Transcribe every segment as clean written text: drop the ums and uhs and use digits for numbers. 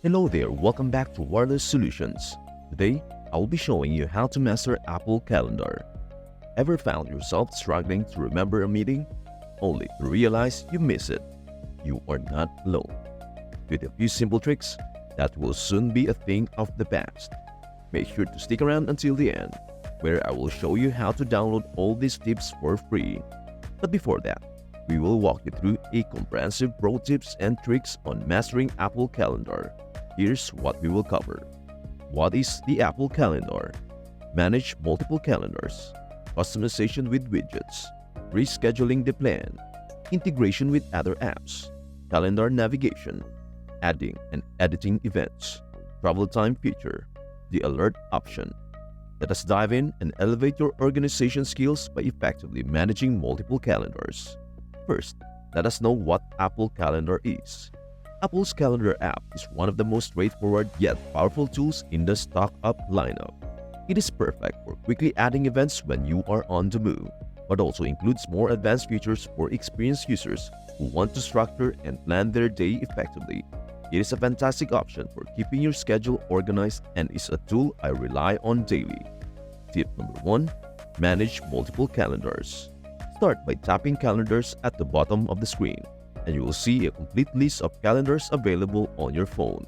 Hello there, welcome back to Wireless Solutions. Today, I will be showing you how to master Apple Calendar. Ever found yourself struggling to remember a meeting, only to realize you miss it? You are not alone. With a few simple tricks, that will soon be a thing of the past. Make sure to stick around until the end, where I will show you how to download all these tips for free. But before that, we will walk you through a comprehensive pro tips and tricks on mastering Apple Calendar. Here's what we will cover. What is the Apple Calendar? Manage multiple calendars, customization with widgets, rescheduling the plan, integration with other apps, calendar navigation, adding and editing events, travel time feature, the alert option. Let us dive in and elevate your organization skills by effectively managing multiple calendars. First, let us know what Apple Calendar is. Apple's Calendar app is one of the most straightforward yet powerful tools in the stock-up lineup. It is perfect for quickly adding events when you are on the move, but also includes more advanced features for experienced users who want to structure and plan their day effectively. It is a fantastic option for keeping your schedule organized and is a tool I rely on daily. Tip number 1. Manage multiple calendars. Start by tapping calendars at the bottom of the screen, and you will see a complete list of calendars available on your phone,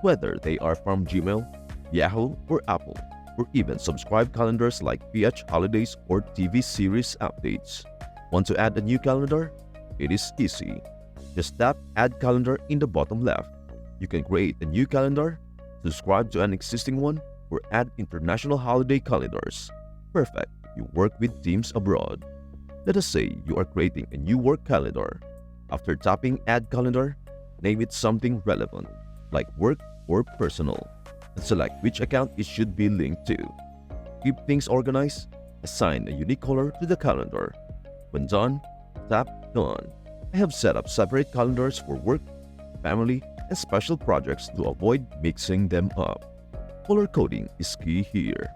whether they are from Gmail, Yahoo, or Apple, or even subscribed calendars like PH holidays or TV series updates. Want to add a new calendar? It is easy. Just tap Add Calendar in the bottom left. You can create a new calendar, subscribe to an existing one, or add international holiday calendars. Perfect if you work with teams abroad. Let us say you are creating a new work calendar. After tapping Add Calendar, name it something relevant, like work or personal, and select which account it should be linked to. Keep things organized, assign a unique color to the calendar. When done, tap Done. I have set up separate calendars for work, family, and special projects to avoid mixing them up. Color coding is key here,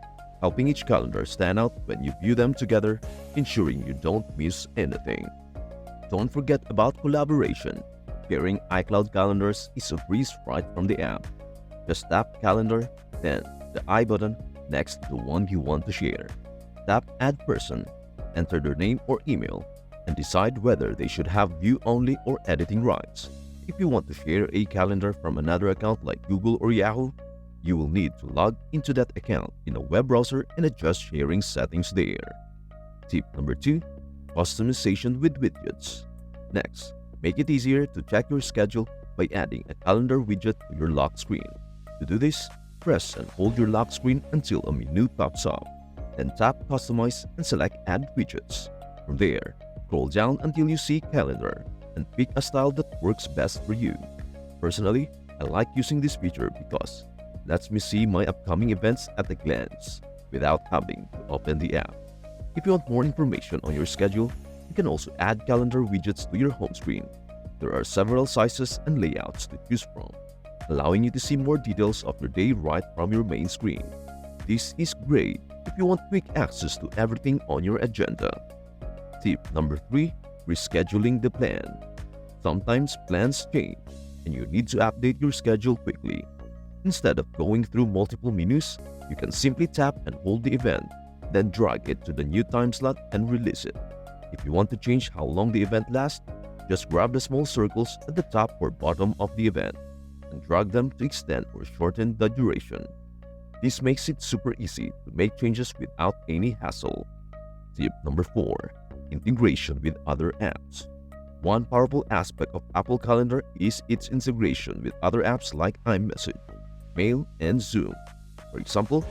helping each calendar stand out when you view them together, ensuring you don't miss anything. Don't forget about collaboration. Sharing iCloud calendars is a breeze right from the app. Just tap Calendar, then the I button next to the one you want to share. Tap Add Person, enter their name or email, and decide whether they should have view-only or editing rights. If you want to share a calendar from another account like Google or Yahoo, you will need to log into that account in a web browser and adjust sharing settings there. Tip number 2. Customization with widgets. Next, make it easier to check your schedule by adding a calendar widget to your lock screen. To do this, press and hold your lock screen until a menu pops up. Then tap Customize and select Add Widgets. From there, scroll down until you see Calendar and pick a style that works best for you. Personally, I like using this feature because it lets me see my upcoming events at a glance without having to open the app. If you want more information on your schedule, you can also add calendar widgets to your home screen. There are several sizes and layouts to choose from, allowing you to see more details of your day right from your main screen. This is great if you want quick access to everything on your agenda. Tip number 3. Rescheduling the plan. Sometimes plans change, and you need to update your schedule quickly. Instead of going through multiple menus, you can simply tap and hold the event, then drag it to the new time slot and release it. If you want to change how long the event lasts, just grab the small circles at the top or bottom of the event and drag them to extend or shorten the duration. This makes it super easy to make changes without any hassle. Tip number 4. Integration with other apps. One powerful aspect of Apple Calendar is its integration with other apps like iMessage, Mail, and Zoom. For example,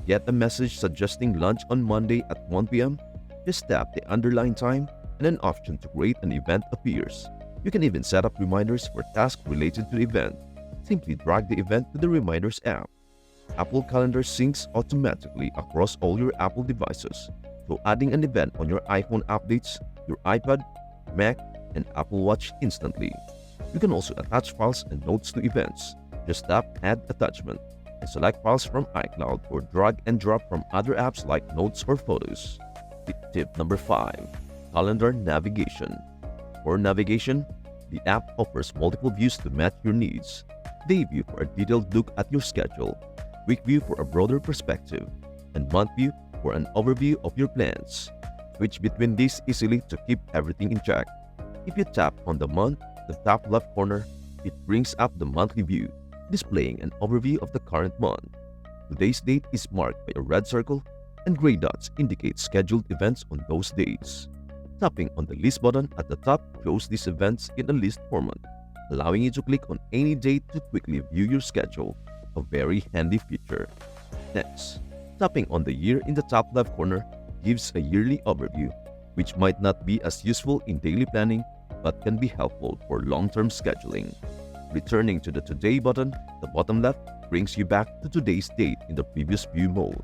get a message suggesting lunch on Monday at 1 p.m. Just tap the underline time and an option to create an event appears. You can even set up reminders for tasks related to the event. Simply drag the event to the Reminders app. Apple Calendar syncs automatically across all your Apple devices, so adding an event on your iPhone updates your iPad, Mac, and Apple Watch instantly. You can also attach files and notes to events. Just tap Add Attachment and select files from iCloud or drag and drop from other apps like Notes or Photos. Tip number 5. Calendar Navigation. For navigation, the app offers multiple views to match your needs. day view for a detailed look at your schedule, week view for a broader perspective, and month view for an overview of your plans. Switch between these easily to keep everything in check. If you tap on the month, the top left corner, it brings up the monthly view, displaying an overview of the current month. Today's date is marked by a red circle, and gray dots indicate scheduled events on those days. Tapping on the list button at the top shows these events in a list format, allowing you to click on any date to quickly view your schedule, a very handy feature. Next, tapping on the year in the top left corner gives a yearly overview, which might not be as useful in daily planning but can be helpful for long-term scheduling. Returning to the Today button, the bottom left brings you back to today's date in the previous view mode,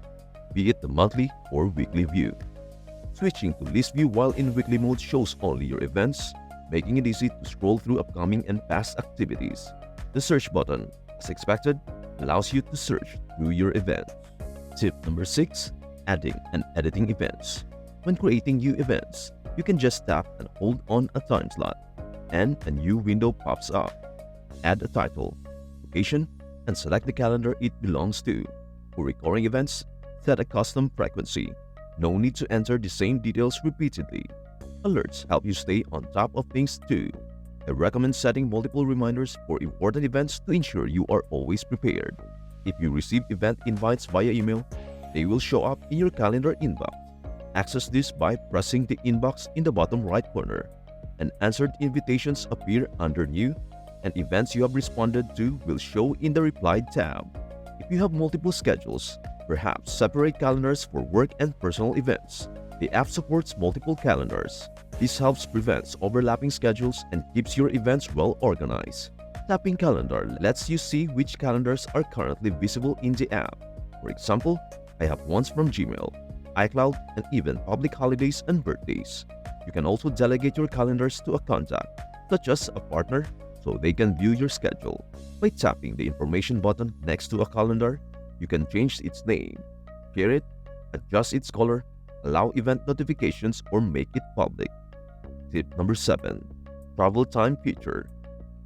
be it the monthly or weekly view. Switching to list view while in weekly mode shows only your events, making it easy to scroll through upcoming and past activities. The search button, as expected, allows you to search through your events. Tip number 6. Adding and editing events. When creating new events, you can just tap and hold on a time slot, and a new window pops up. Add a title, location, and select the calendar it belongs to. For recurring events, set a custom frequency. No need to enter the same details repeatedly. Alerts help you stay on top of things too. I recommend setting multiple reminders for important events to ensure you are always prepared. If you receive event invites via email, they will show up in your calendar inbox. Access this by pressing the inbox in the bottom right corner. Unanswered invitations appear under New, and events you have responded to will show in the Replied tab. If you have multiple schedules, perhaps separate calendars for work and personal events. The app supports multiple calendars. This helps prevent overlapping schedules and keeps your events well organized. Tapping Calendar lets you see which calendars are currently visible in the app. For example, I have ones from Gmail, iCloud, and even public holidays and birthdays. You can also delegate your calendars to a contact, such as a partner, so they can view your schedule. By tapping the information button next to a calendar, you can change its name, share it, adjust its color, allow event notifications, or make it public. Tip number 7. Travel Time Feature.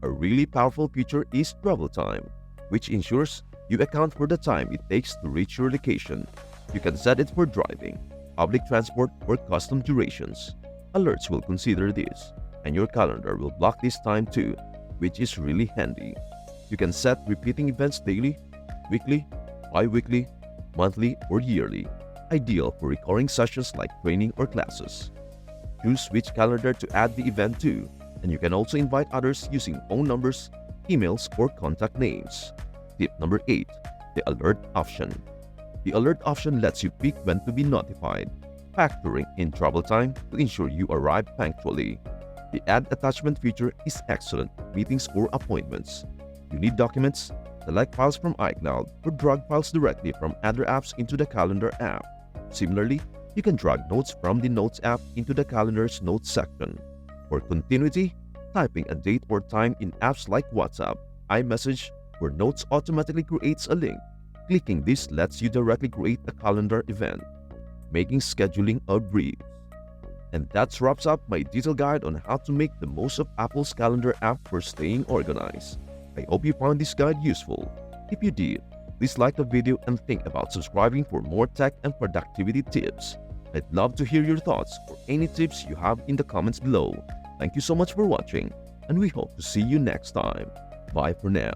A really powerful feature is Travel Time, which ensures you account for the time it takes to reach your location. You can set it for driving, public transport, or custom durations. Alerts will consider this, and your calendar will block this time too, which is really handy. You can set repeating events daily, weekly, bi-weekly, monthly, or yearly, ideal for recurring sessions like training or classes. Choose which calendar to add the event to, and you can also invite others using phone numbers, emails, or contact names. Tip number 8. The Alert option. The Alert option lets you pick when to be notified, factoring in travel time to ensure you arrive punctually. The Add Attachment feature is excellent for meetings or appointments. You need documents? Select files from iCloud or drag files directly from other apps into the Calendar app. Similarly, you can drag notes from the Notes app into the Calendar's Notes section. For continuity, typing a date or time in apps like WhatsApp, iMessage, or Notes automatically creates a link. Clicking this lets you directly create a calendar event, making scheduling a breeze. And that wraps up my detailed guide on how to make the most of Apple's Calendar app for staying organized. I hope you found this guide useful. If you did, please like the video and think about subscribing for more tech and productivity tips. I'd love to hear your thoughts or any tips you have in the comments below. Thank you so much for watching, and we hope to see you next time. Bye for now.